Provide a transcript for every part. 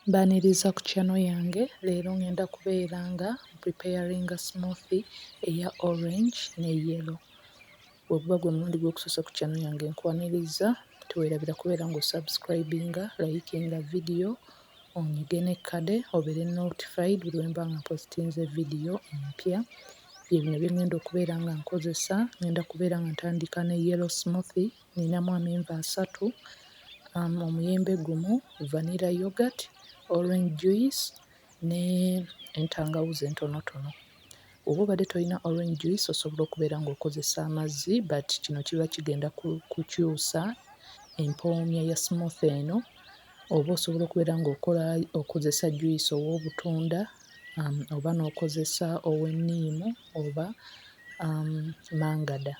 Mbaaniriza ku channel yange. Leero ngenda kubeera nga preparinga smoothie eya orange ne yellow. Bw'oguba gwe mulundi gw'okusosa ku channel yange nkwaniriza teweerabira kubeera ng'osubscribinga, likinga video, onyige ne kade obeere notified buli lwe mba nga mpositinze video empya. Bye bino bye ngenda okubeera nga nkozesa. Ngenda kubeera nga ntandika ne yellow smoothie. Ninamu amenvu 3, omuyembe gumu, vanilla yogurt, orange juice ne entangawuzi entonotono. Oba obadde tolina orange juice osobola okubeera ng'okozesa amazzi, but kino kiba kigenda kukyusa empoomya ya smoothie eno. Oba osobola okubeera ng'okozesa juice ow'obutunda, oba n'okozesa ow'enniimu oba mangada.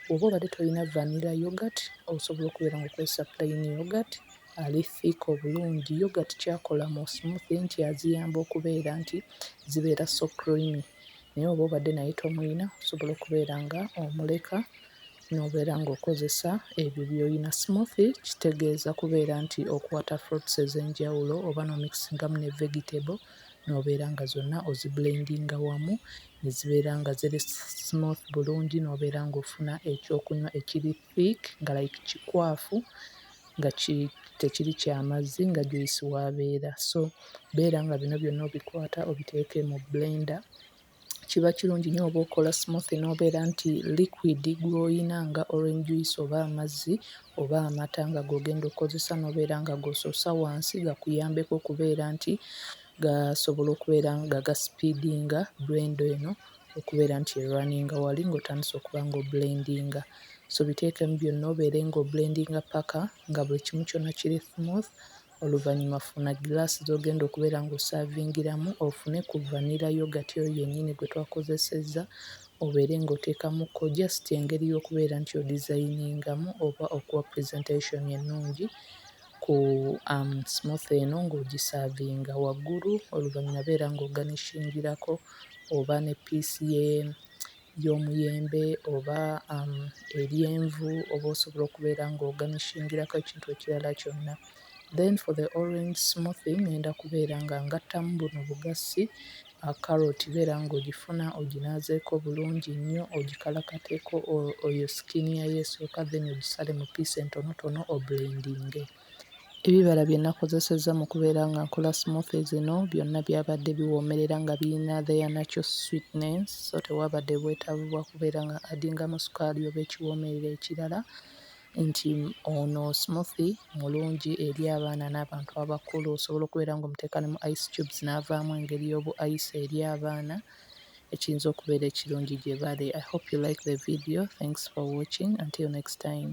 Oba obadde tolina vanilla yogurt osobola okubeera ng'okozesa plain yogurt ali thick obulungi. Yogurt kyakola mu smoothie nti aziyamba okubeera nti zibeera so creamy. Naye oba obadde naye tomulina osobola okubeera nga omuleka n'obeera ng'okozesa ebyo by'olina. Smoothie kitegeeza kubeera nti okwata fruits ez'enjawulo oba n'omikisingamu ne vegetable n'obeera nga zonna oziblendinga wamu ne zibeera nga ziri smooth bulungi, n'obeera ng'ofuna ekyokunywa ekiri thick nga like kikwafu nga tekiri ky'amazzi nga juice w'abeera. So beera nga bino byonna obikwata obiteeke mu blender. Kiba kirungi nnyo oba okola smoothie n'obeera nti liquid gw'oyina nga orange juice oba amazzi oba amata nga g'ogenda okukozesa n'obeera nga g'osoosa wansi gakuyambeko okubeera nti gasobola okubeera nga gasipiidinga blender eno okubeera nti erunninga wali ng'otandise okuba ng'oblendinga. So biteekemu byonna obeere ng'oblendinga paka nga buli kimu kyonna kiri smooth. Oluvannyuma funa giraasi z'ogenda okubeera ng'osaavingiramu, ofune ku vanilla yogurt eyo yennyini gwe twakozesezza, obeere ng'oteekamukko just engeri y'okubeera nti odizayiningamu oba okuwa presentation ennungi ku smoothie eno ng'ogisaavinga waggulu. Oluvannyuma beera ng'oganishingirako oba ne piisi y'omuyembe oba eryenvu, oba osobola okubeera ng'oganishingirako ekintu ekirala kyonna. Then for the orange smoothie ngenda kubeera nga ngattamu buno bugassi, carrot beera ng'ogifuna oginaazeeko bulungi nnyo, ogikalakateeko oyo skin yayo esooka, then ogisale mu piisi entonotono oblendinge. Ebibala bye nakozesezza mu kubeera nga nkola smoothie zino byonna byabadde biwoomerera nga birina their natural sweetness, so tewaabadde bwetaavu bwa kubeera nga addingamu sukaali oba ekiwoomerera ekirala. Nti ono smoothie mulungi eri abaana n'abantu abakulu. Osobola okubeera ng'omuteeka ne mu ice cubes n'avaamu engeri y'obu ice eri abaana ekiyinza okubeera ekirungi gye bali. I hope you like the video. Thanks for watching. Until next time.